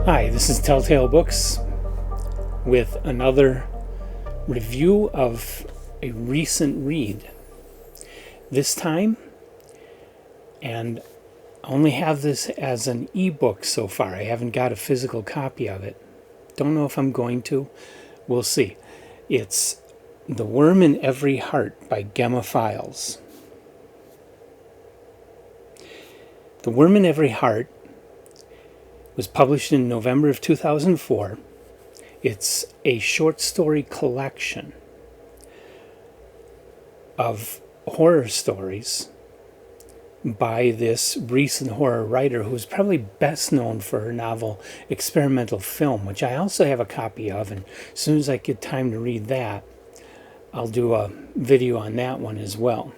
Hi, this is Telltale Books with another review of a recent read. This time, and I only have this as an ebook so far. I haven't got a physical copy of it. Don't know if I'm going to. We'll see. It's The Worm in Every Heart by Gemma Files. The Worm in Every Heart was published in November of 2004. It's a short story collection of horror stories by this recent horror writer who's probably best known for her novel Experimental Film, which I also have a copy of, and as soon as I get time to read that, I'll do a video on that one as well.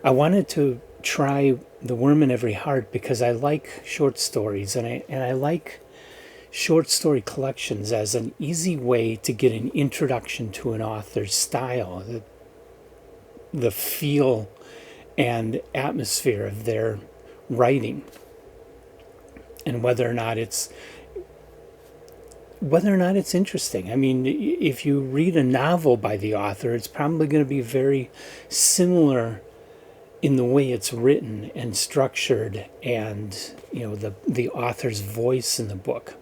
I wanted to try The Worm in Every Heart because I like short stories, and I like short story collections as an easy way to get an introduction to an author's style, the feel and atmosphere of their writing, and whether or not it's interesting. I mean, if you read a novel by the author, it's probably going to be very similar in the way it's written and structured, and the author's voice in the book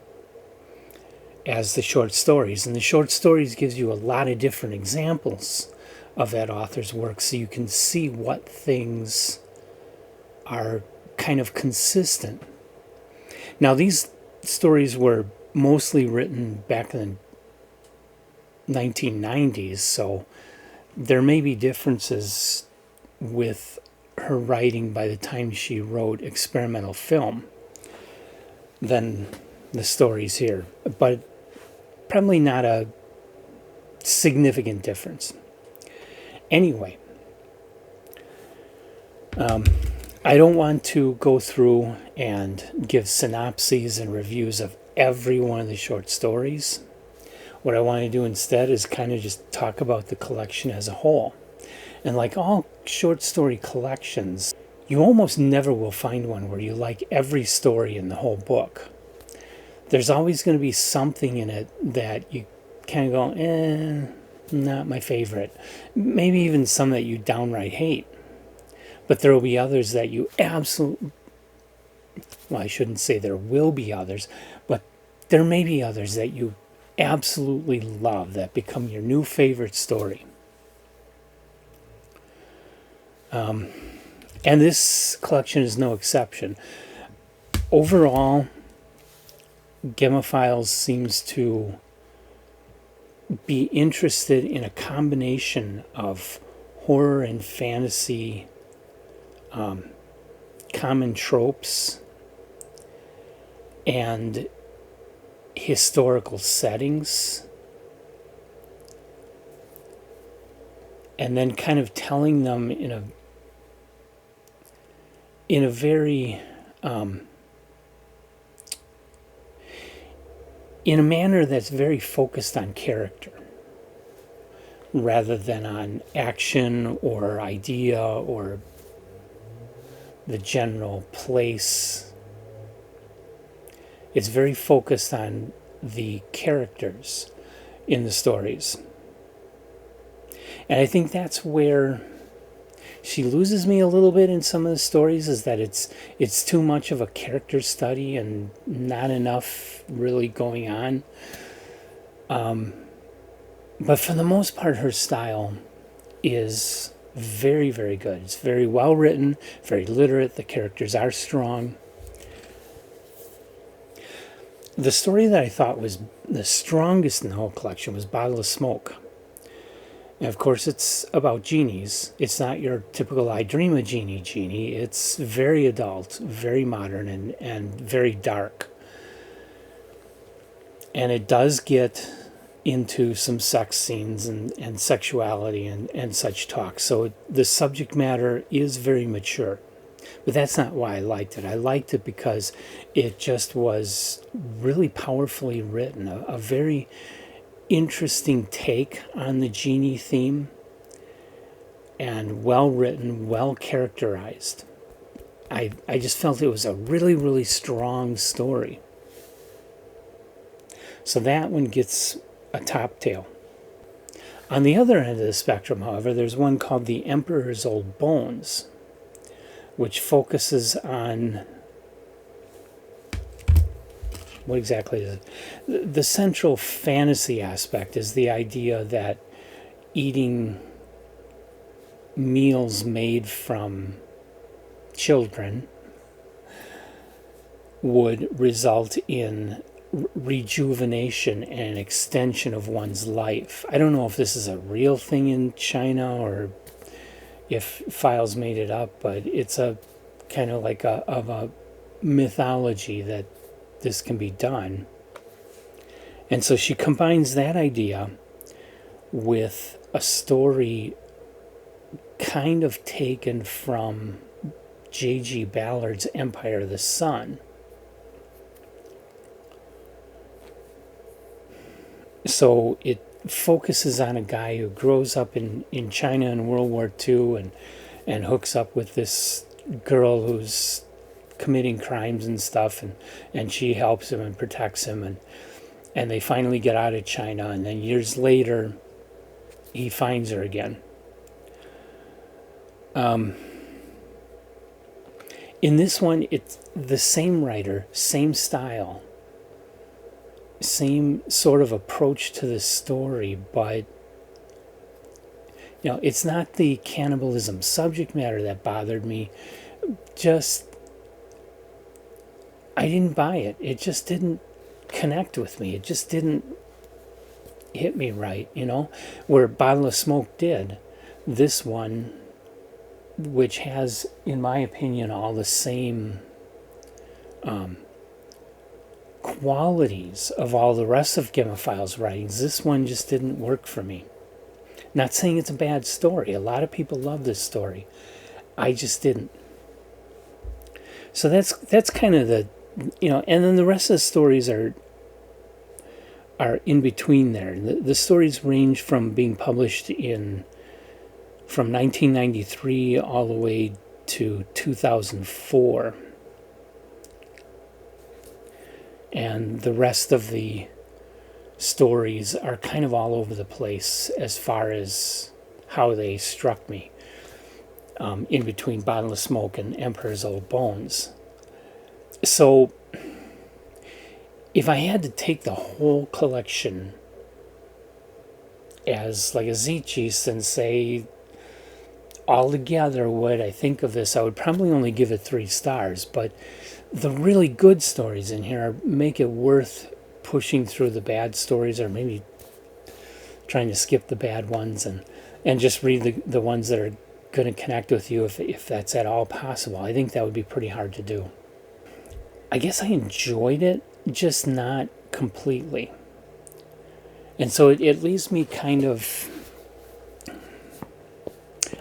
as the short stories. And the short stories gives you a lot of different examples of that author's work, so you can see what things are kind of consistent. Now, these stories were mostly written back in the 1990s, so there may be differences with her writing by the time she wrote Experimental Film than the stories here, but probably not a significant difference. Anyway, I don't want to go through and give synopses and reviews of every one of the short stories. What I want to do instead is kind of just talk about the collection as a whole. And like all short story collections, you almost never will find one where you like every story in the whole book. There's always going to be something in it that you kind of go, not my favorite. Maybe even some that you downright hate. But there will be others that you absolutely, well, I shouldn't say there will be others, but there may be others that you absolutely love that become your new favorite story. And this collection is no exception. Overall, Gemma Files seems to be interested in a combination of horror and fantasy, common tropes, and historical settings, and then kind of telling them in a very in a manner that's very focused on character rather than on action or idea or the general place. It's very focused on the characters in the stories. And I think that's where she loses me a little bit in some of the stories, is that it's too much of a character study and not enough really going on. But for the most part, her style is very, very good. It's very well written, very literate. The characters are strong. The story that I thought was the strongest in the whole collection was Bottle of Smoke. And of course, it's about genies. It's not your typical I Dream a Genie. It's very adult, very modern, and very dark. And it does get into some sex scenes and sexuality and such talk. So the subject matter is very mature. But that's not why I liked it. I liked it because it just was really powerfully written, a very interesting take on the genie theme, and well written, well characterized. I just felt it was a really, really strong story. So that one gets a top tail. On the other end of the spectrum, however, there's one called The Emperor's Old Bones, which focuses on, what exactly is it? The central fantasy aspect is the idea that eating meals made from children would result in rejuvenation and extension of one's life. I don't know if this is a real thing in China or if Files made it up, but it's a kind of like a mythology that this can be done. And so she combines that idea with a story kind of taken from J.G. Ballard's Empire of the Sun. So it focuses on a guy who grows up in China in World War II and hooks up with this girl who's committing crimes and stuff, and she helps him and protects him, and they finally get out of China, and then years later he finds her again. In this one, it's the same writer, same style, same sort of approach to the story, but it's not the cannibalism subject matter that bothered me. Just, I didn't buy it. It just didn't connect with me. It just didn't hit me right, where Bottle of Smoke did. This one, which has, in my opinion, all the same qualities of all the rest of Gemma Files writings, this one just didn't work for me. Not saying it's a bad story. A lot of people love this story. I just didn't. So that's kind of the, and then the rest of the stories are in between there. The stories range from being published from 1993 all the way to 2004. And the rest of the stories are kind of all over the place as far as how they struck me, in between Bottle of Smoke and Emperor's Old Bones. So if I had to take the whole collection as like a Zeitgeist and say all together what I think of this, I would probably only give it 3 stars, but the really good stories in here make it worth pushing through the bad stories, or maybe trying to skip the bad ones and just read the ones that are going to connect with you if that's at all possible. I think that would be pretty hard to do. I guess I enjoyed it, just not completely. And so it leaves me kind of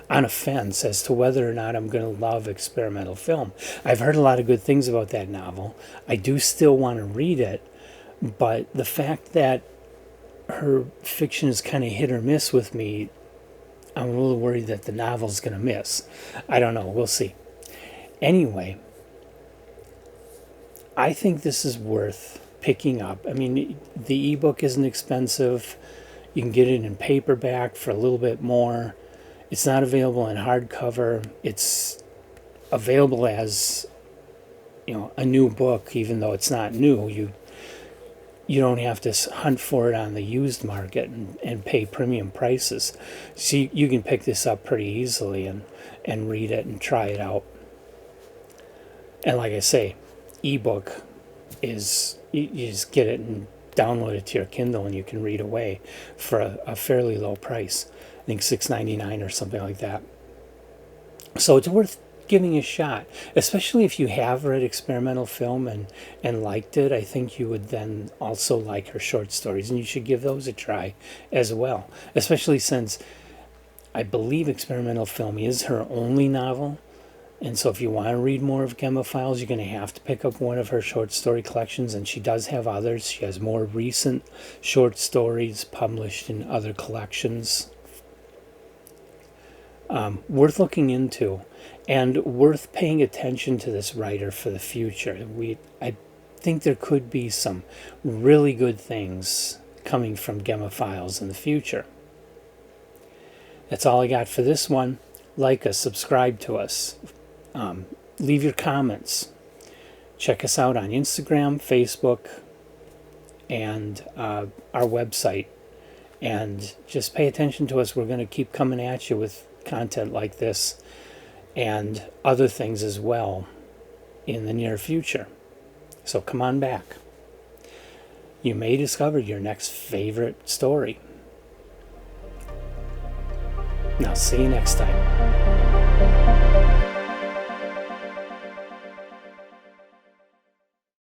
on a fence as to whether or not I'm going to love experimental film. I've heard a lot of good things about that novel. I do still want to read it, but the fact that her fiction is kind of hit or miss with me, I'm a little worried that the novel's going to miss. I don't know. We'll see. Anyway, I think this is worth picking up. I mean, the ebook isn't expensive. You can get it in paperback for a little bit more. It's not available in hardcover. It's available as, a new book, even though it's not new. You don't have to hunt for it on the used market and pay premium prices. So you can pick this up pretty easily and read it and try it out. And like I say, ebook is, you just get it and download it to your Kindle and you can read away for a fairly low price. I think $6.99 or something like that. So it's worth giving a shot, especially if you have read experimental film and liked it. I think you would then also like her short stories, and you should give those a try as well, especially since I believe experimental film is her only novel. And so if you want to read more of Gemma Files, you're going to have to pick up one of her short story collections, and she does have others. She has more recent short stories published in other collections. Worth looking into, and worth paying attention to this writer for the future. think there could be some really good things coming from Gemma Files in the future. That's all I got for this one. Like us, subscribe to us, leave your comments. Check us out on Instagram, Facebook, and our website. And just pay attention to us. We're going to keep coming at you with content like this and other things as well in the near future. So come on back. You may discover your next favorite story. Now, see you next time.